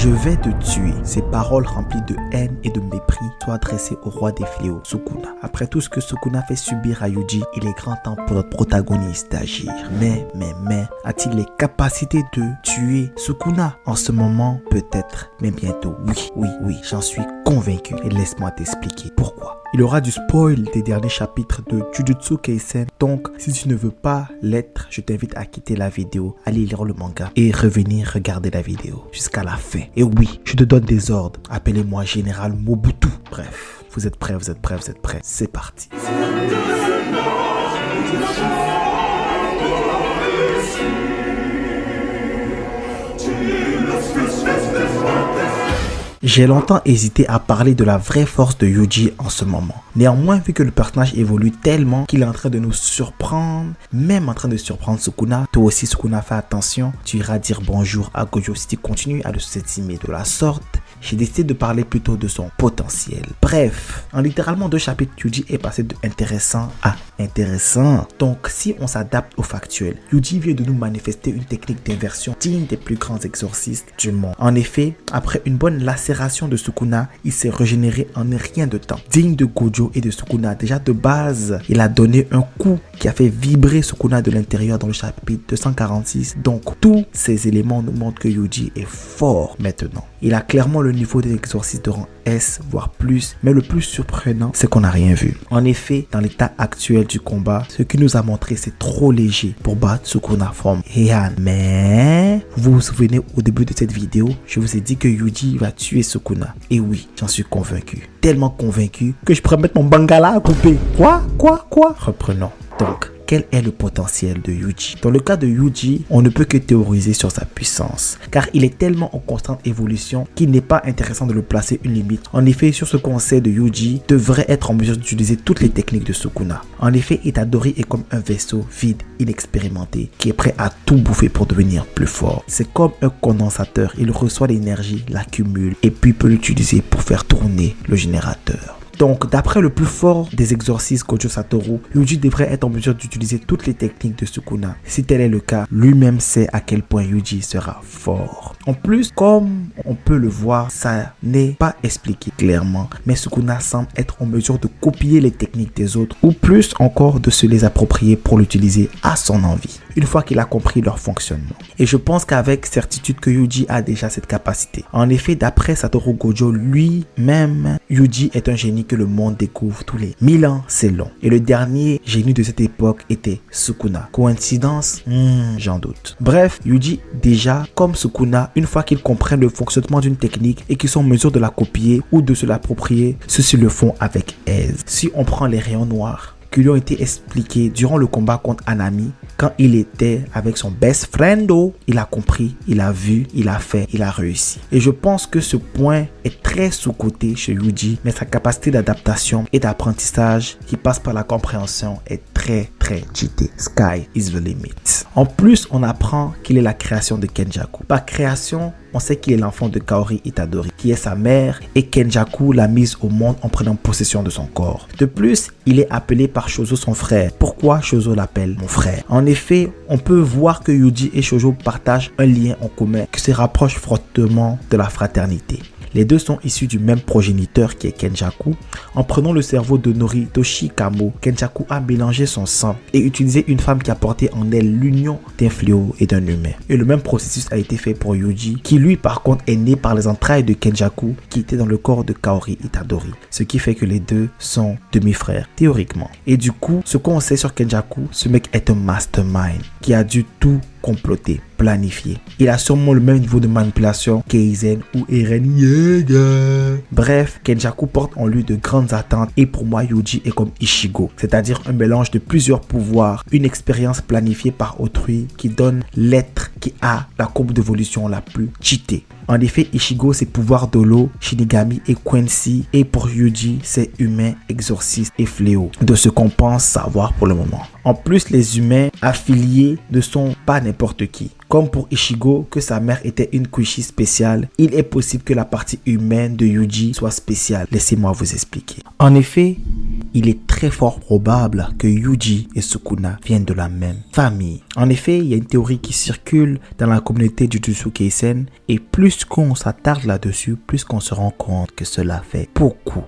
Je vais te tuer. Ces paroles remplies de haine et de mépris sont adressées au roi des fléaux, Sukuna. Après tout ce que Sukuna fait subir à Yuji, il est grand temps pour notre protagoniste d'agir. Mais, a-t-il les capacités de tuer Sukuna? En ce moment, peut-être, mais bientôt, oui, j'en suis convaincu. Et laisse-moi t'expliquer pourquoi. Il y aura du spoil des derniers chapitres de Jujutsu Kaisen. Donc, si tu ne veux pas l'être, je t'invite à quitter la vidéo, aller lire le manga et revenir regarder la vidéo jusqu'à la fin. Et oui, je te donne des ordres. Appelez-moi Général Mobutu. Bref, vous êtes prêts. C'est parti. J'ai longtemps hésité à parler de la vraie force de Yuji en ce moment. Néanmoins, vu que le personnage évolue tellement qu'il est en train de nous surprendre, même en train de surprendre Sukuna, toi aussi Sukuna, fais attention, tu iras dire bonjour à Gojo si tu continues à le sous-estimer de la sorte. J'ai décidé de parler plutôt de son potentiel. Bref, en littéralement 2 chapitres, Yuji est passé de intéressant à intéressant. Donc, si on s'adapte au factuel, Yuji vient de nous manifester une technique d'inversion digne des plus grands exorcistes du monde. En effet, après une bonne lacération de Sukuna, il s'est régénéré en rien de temps. Digne de Gojo et de Sukuna, déjà de base, il a donné un coup qui a fait vibrer Sukuna de l'intérieur dans le chapitre 246. Donc, tous ces éléments nous montrent que Yuji est fort maintenant. Il a clairement le niveau des exorcistes de rang S, voire plus, mais le plus surprenant, c'est qu'on n'a rien vu. En effet, dans l'état actuel du combat, ce qui nous a montré, c'est trop léger pour battre Sukuna from Heian. Mais, vous vous souvenez, au début de cette vidéo, je vous ai dit que Yuji va tuer Sukuna. Et oui, j'en suis convaincu. Tellement convaincu que je pourrais mettre mon bangala à couper. Quoi? Reprenons. Donc, quel est le potentiel de Yuji? Dans le cas de Yuji, on ne peut que théoriser sur sa puissance, car il est tellement en constante évolution qu'il n'est pas intéressant de le placer une limite. En effet, sur ce qu'on sait de Yuji, devrait être en mesure d'utiliser toutes les techniques de Sukuna. En effet, Itadori est comme un vaisseau vide, inexpérimenté, qui est prêt à tout bouffer pour devenir plus fort. C'est comme un condensateur, il reçoit l'énergie, l'accumule, et puis peut l'utiliser pour faire tourner le générateur. Donc, d'après le plus fort des exorcistes Gojo Satoru, Yuji devrait être en mesure d'utiliser toutes les techniques de Sukuna. Si tel est le cas, lui-même sait à quel point Yuji sera fort. En plus, comme on peut le voir, ça n'est pas expliqué clairement, mais Sukuna semble être en mesure de copier les techniques des autres, ou plus encore de se les approprier pour l'utiliser à son envie, une fois qu'il a compris leur fonctionnement. Et je pense qu'avec certitude que Yuji a déjà cette capacité. En effet, d'après Satoru Gojo lui-même, Yuji est un génie que le monde découvre tous les 1000 ans, c'est long. Et le dernier génie de cette époque était Sukuna. Coïncidence? J'en doute. Bref, Yuji déjà, comme Sukuna, une fois qu'ils comprennent le fonctionnement d'une technique et qu'ils sont en mesure de la copier ou de se l'approprier, ceux-ci le font avec aise. Si on prend les rayons noirs, qui lui ont été expliqués durant le combat contre Anami, quand il était avec son best friendo, il a compris, il a vu, il a fait, il a réussi. Et je pense que ce point est très sous-coté chez Yuji, mais sa capacité d'adaptation et d'apprentissage qui passe par la compréhension est très cheatée. Sky is the limit. En plus, on apprend qu'il est la création de Kenjaku. Par création, on sait qu'il est l'enfant de Kaori Itadori, qui est sa mère, et Kenjaku l'a mise au monde en prenant possession de son corps. De plus, il est appelé par Shoujo son frère. Pourquoi Shoujo l'appelle mon frère? En effet, on peut voir que Yuji et Shoujo partagent un lien en commun qui se rapproche fortement de la fraternité. Les deux sont issus du même progéniteur qui est Kenjaku. En prenant le cerveau de Noritoshi Kamo, Kenjaku a mélangé son sang et utilisé une femme qui a porté en elle l'union d'un fléau et d'un humain. Et le même processus a été fait pour Yuji, qui lui par contre est né par les entrailles de Kenjaku qui était dans le corps de Kaori Itadori. Ce qui fait que les deux sont demi-frères, théoriquement. Et du coup, ce qu'on sait sur Kenjaku, ce mec est un mastermind qui a dû tout comploter, planifier. Il a sûrement le même niveau de manipulation qu'Eizen ou Eren Yeager. Bref, Kenjaku porte en lui de grandes attentes et pour moi Yuji est comme Ichigo, c'est-à-dire un mélange de plusieurs pouvoirs, une expérience planifiée par autrui qui donne l'être qui a la courbe d'évolution la plus cheatée. En effet, Ichigo, c'est pouvoir de l'eau, Shinigami et Quincy. Et pour Yuji, c'est humain, exorciste et fléau. De ce qu'on pense savoir pour le moment. En plus, les humains affiliés ne sont pas n'importe qui. Comme pour Ichigo, que sa mère était une Kuishi spéciale, il est possible que la partie humaine de Yuji soit spéciale. Laissez-moi vous expliquer. En effet, il est très fort probable que Yuji et Sukuna viennent de la même famille. En effet, il y a une théorie qui circule dans la communauté du Jujutsu Kaisen et plus qu'on s'attarde là-dessus, plus qu'on se rend compte que cela fait beaucoup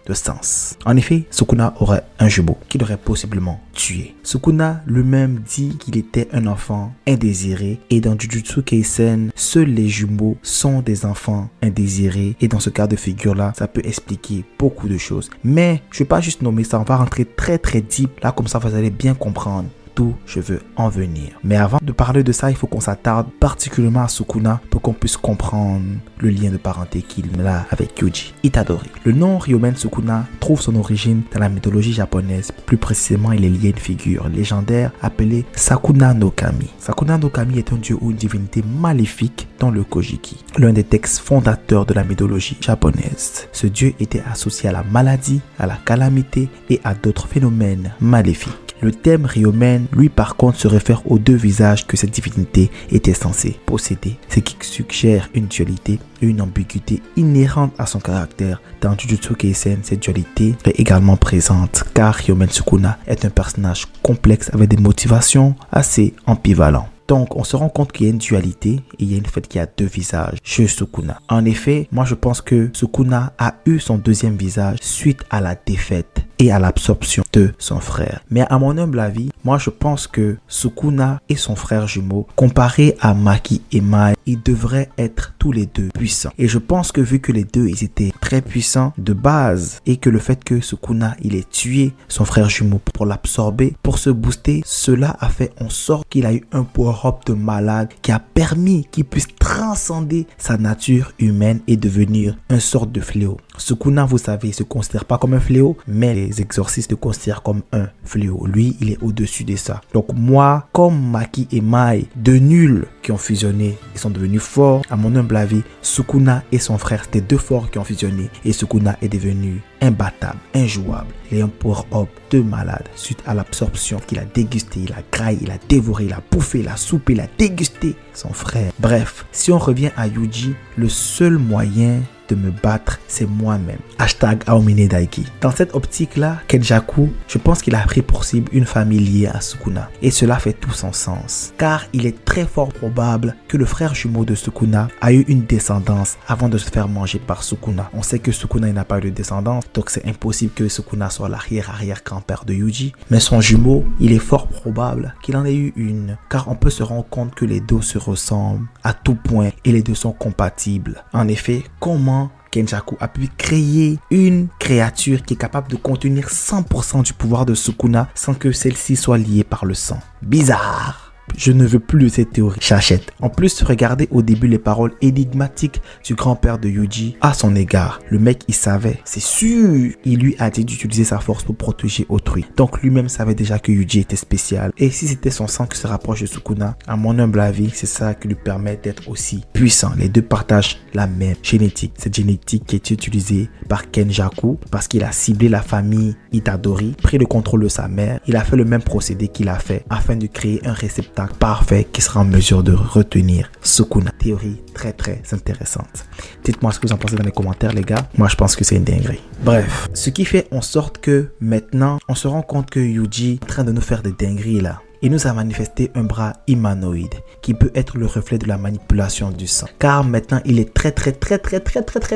de sens. En effet, Sukuna aurait un jumeau qu'il aurait possiblement tué. Sukuna lui-même dit qu'il était un enfant indésiré et dans Jujutsu Kaisen, seuls les jumeaux sont des enfants indésirés et dans ce cas de figure-là, ça peut expliquer beaucoup de choses. Mais je ne vais pas juste nommer ça, on va rentrer très deep là comme ça vous allez bien comprendre d'où je veux en venir. Mais avant de parler de ça, il faut qu'on s'attarde particulièrement à Sukuna pour qu'on puisse comprendre le lien de parenté qu'il a avec Yuji Itadori. Le nom Ryomen Sukuna trouve son origine dans la mythologie japonaise. Plus précisément, il est lié à une figure légendaire appelée Sakuna no Kami. Sakuna no Kami est un dieu ou une divinité maléfique dans le Kojiki, l'un des textes fondateurs de la mythologie japonaise. Ce dieu était associé à la maladie, à la calamité et à d'autres phénomènes maléfiques. Le thème Ryomen, lui par contre, se réfère aux deux visages que cette divinité était censée posséder, ce qui suggère une dualité et une ambiguïté inhérente à son caractère. Dans Jujutsu Kaisen, cette dualité est également présente car Ryomen Sukuna est un personnage complexe avec des motivations assez ambivalentes. Donc, on se rend compte qu'il y a une dualité et il y a une fait qu'il y a deux visages chez Sukuna. En effet, moi je pense que Sukuna a eu son deuxième visage suite à la défaite et à l'absorption de son frère. Mais à mon humble avis, moi je pense que Sukuna et son frère jumeau, comparés à Maki et Mai, ils devraient être tous les deux puissants. Et je pense que vu que les deux ils étaient très puissants de base et que le fait que Sukuna il ait tué son frère jumeau pour l'absorber, pour se booster, cela a fait en sorte qu'il a eu un power-up de malade qui a permis qu'il puisse transcender sa nature humaine et devenir un sort de fléau. Sukuna, vous savez, il se considère pas comme un fléau, mais les exorcistes le considèrent comme un fléau. Lui, il est au-dessus de ça. Donc moi, comme Maki et Mai, deux nuls qui ont fusionné, ils sont devenus forts. À mon humble avis, Sukuna et son frère, c'était deux forts qui ont fusionné et Sukuna est devenu imbattable, injouable. Il est un power-up de malade suite à l'absorption qu'il a dégusté, il a graillé, il a dévoré, il a bouffé, il a soupé, il a dégusté son frère. Bref, si on revient à Yuji, le seul moyen de me battre, c'est moi-même. Hashtag Aomine Daiki. Dans cette optique-là, Kenjaku, je pense qu'il a pris pour cible une famille liée à Sukuna. Et cela fait tout son sens. Car il est très fort probable que le frère jumeau de Sukuna a eu une descendance avant de se faire manger par Sukuna. On sait que Sukuna n'a pas eu de descendance, donc c'est impossible que Sukuna soit l'arrière-arrière-grand-père de Yuji. Mais son jumeau, il est fort probable qu'il en ait eu une. Car on peut se rendre compte que les deux se ressemblent à tout point et les deux sont compatibles. En effet, comment Kenjaku a pu créer une créature qui est capable de contenir 100% du pouvoir de Sukuna sans que celle-ci soit liée par le sang. Bizarre. Je ne veux plus de cette théorie. J'achète. En plus, regardez au début les paroles énigmatiques du grand-père de Yuji à son égard. Le mec, il savait, c'est sûr. Il lui a dit d'utiliser sa force pour protéger autrui. Donc lui-même savait déjà que Yuji était spécial. Et si c'était son sang qui se rapproche de Sukuna, à mon humble avis, c'est ça qui lui permet d'être aussi puissant. Les deux partagent la même génétique. Cette génétique qui est utilisée par Kenjaku parce qu'il a ciblé la famille Itadori, pris le contrôle de sa mère. Il a fait le même procédé qu'il a fait afin de créer un réceptacle parfait qui sera en mesure de retenir Sukuna. Théorie très intéressante. Dites-moi ce que vous en pensez dans les commentaires, les gars. Moi, je pense que c'est une dinguerie. Bref, ce qui fait en sorte que maintenant, on se rend compte que Yuji est en train de nous faire des dingueries là. Il nous a manifesté un bras humanoïde qui peut être le reflet de la manipulation du sang. Car maintenant, il est très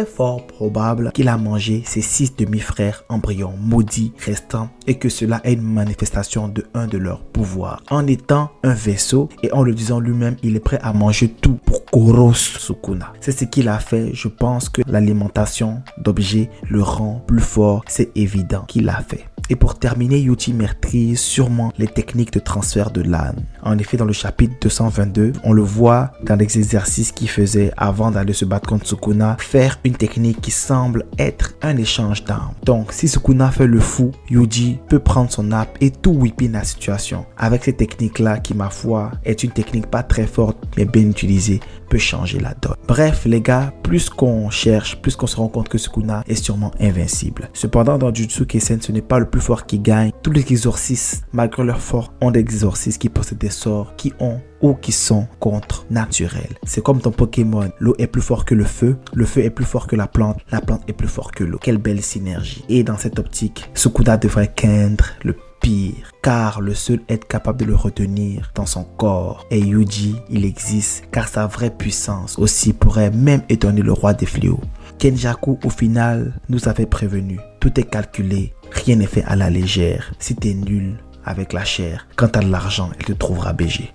fort probable qu'il a mangé ses 6 demi-frères embryons maudits restants et que cela est une manifestation de un de leurs pouvoirs. En étant un vaisseau et en le disant lui-même, il est prêt à manger tout pour Koros Sukuna. C'est ce qu'il a fait. Je pense que l'alimentation d'objets le rend plus fort. C'est évident qu'il l'a fait. Et pour terminer, Yuji maîtrise sûrement les techniques de transfert de l'âme. En effet, dans le chapitre 222, on le voit dans les exercices qu'il faisait avant d'aller se battre contre Sukuna, faire une technique qui semble être un échange d'armes. Donc, si Sukuna fait le fou, Yuji peut prendre son âme et tout whipper la situation. Avec cette technique-là qui, ma foi, est une technique pas très forte, mais bien utilisée, peut changer la donne. Bref les gars, plus qu'on cherche, plus qu'on se rend compte que Sukuna est sûrement invincible. Cependant dans Jujutsu Kaisen, ce n'est pas le plus fort qui gagne. Tous les exorcistes, malgré leur fort, ont des exorcistes qui possèdent des sorts qui ont ou qui sont contre naturels. C'est comme ton Pokémon, l'eau est plus fort que le feu est plus fort que la plante est plus fort que l'eau. Quelle belle synergie. Et dans cette optique, Sukuna devrait craindre le pire, car le seul être capable de le retenir dans son corps est Yuji. Il existe car sa vraie puissance aussi pourrait même étonner le roi des fléaux. Kenjaku au final nous avait prévenu, tout est calculé, rien n'est fait à la légère. Si t'es nul avec la chair, quand t'as de l'argent, elle te trouvera BG.